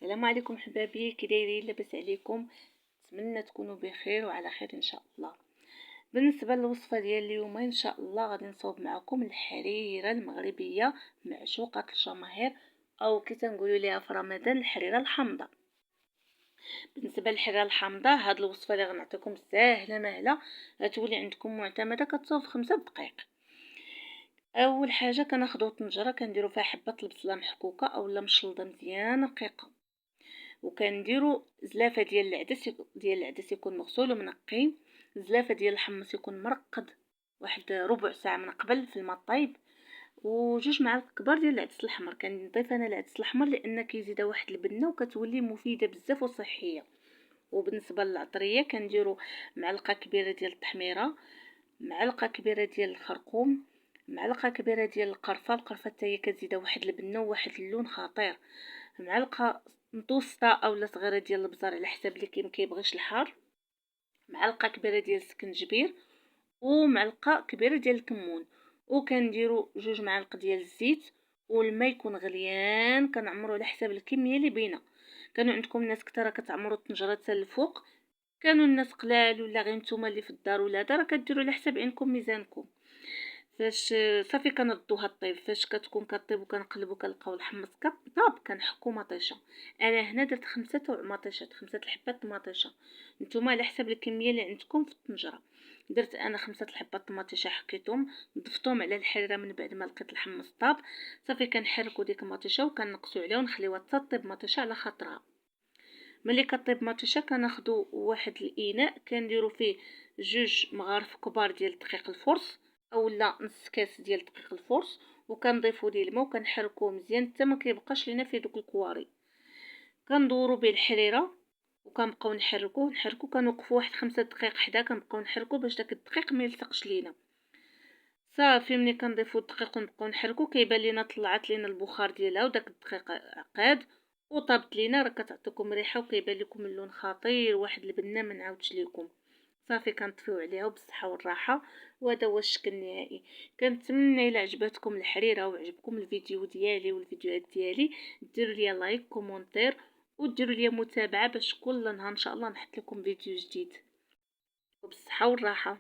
السلام عليكم حبابي، كي دايرين؟ لاباس عليكم؟ نتمنى تكونوا بخير وعلى خير ان شاء الله. بالنسبه للوصفه ديال اليوم ان شاء الله غادي نصاوب معكم الحريره المغربيه معشوقه الجماهير، او كي تنقولوا ليها في رمضان الحريره الحامضه. بالنسبه للحريره الحامضه، هاد الوصفه اللي غنعطيكم ساهله مهله، غتولي عندكم معتمده، كتصاوب في 5 دقائق. اول حاجه كناخذوا طنجره كنديروا فيها حبه البصله محكوكه اولا مشلضه مزيان رقيقه، وكنديروا زلافه ديال العدس يكون مغسول ومنقي، زلافه ديال الحمص يكون مرقد واحد ربع ساعه من قبل في الماء طايب، وجوج معالق كبار ديال العدس الاحمر. كنضيف انا العدس الاحمر لان كيزيد واحد البنه وكتولي مفيده بزاف وصحيه. وبالنسبه للعطريه كنديروا معلقه كبيره ديال التحميره، معلقه كبيره ديال الخرقوم، معلقه كبيره ديال القرفه حتى هي كتزيد واحد البنه وواحد اللون خطير، معلقه متوسطه اولا صغيره ديال البزار على حساب اللي كيبغيش الحار، معلقه كبيره ديال السكنجبير، ومعلقه كبيره ديال الكمون. وكنديروا جوج معالق ديال الزيت، والماء يكون غليان كنعمروا على حساب الكميه اللي بينا. كانوا عندكم ناس كثر كتعمروا الطنجره حتى الفوق، كانوا الناس قلال ولا غير نتوما اللي في الدار ولا دار كديروا على حساب عينكم ميزانكم. فاش صافي كنردوها طيب، فاش كتكون كطيب وكنقلبوا كنلقاو الحمص كطاب كنحكو مطيشه. انا هنا درت 5 مطيشات، 5 الحبات نتوما على حسب الكميه اللي عندكم في الطنجره. درت انا 5 الحبات طماطيشه، حكيتهم ضفتهم على الحريره من بعد ما لقيت الحمص طاب. صافي كنحركوا ديك المطيشه وكنقصوا عليها ونخليوها تطيب مطيشه على خاطرها. ملي كطيب مطيشه كناخذوا واحد الاناء كنديروا فيه 2 مغارف كبار ديال دقيق الفرص اولا نص كاس ديال دقيق الفرص، وكنضيفوا ليه الماء وكنحركوه مزيان حتى ما كيبقاش لينا فيه دوك الكواري. كندوروا به الحريره وكنبقاو نحركو كنوقفوا واحد 5 دقائق حدا، كنبقاو نحركو باش داك الدقيق ما يلصقش لينا. صافي ملي كنضيفوا الدقيق ونبقاو نحركو كيبان لينا طلعت لينا البخار ديالها وداك الدقيق عقاد وطابت لينا، راه كتعطيكم ريحه وكيبان لكم اللون خطير واحد البنه ما نعاودش لكم. صافي كنطفيو عليها وبالصحه والراحه. وهذا هو الشكل النهائي. كنتمنى الى عجبتكم الحريره وعجبكم الفيديو ديالي والفيديوهات ديالي ديروا لي لايك كومونتير وديروا لي متابعه باش كل نهار ان شاء الله نحط لكم فيديو جديد. وبالصحه والراحه.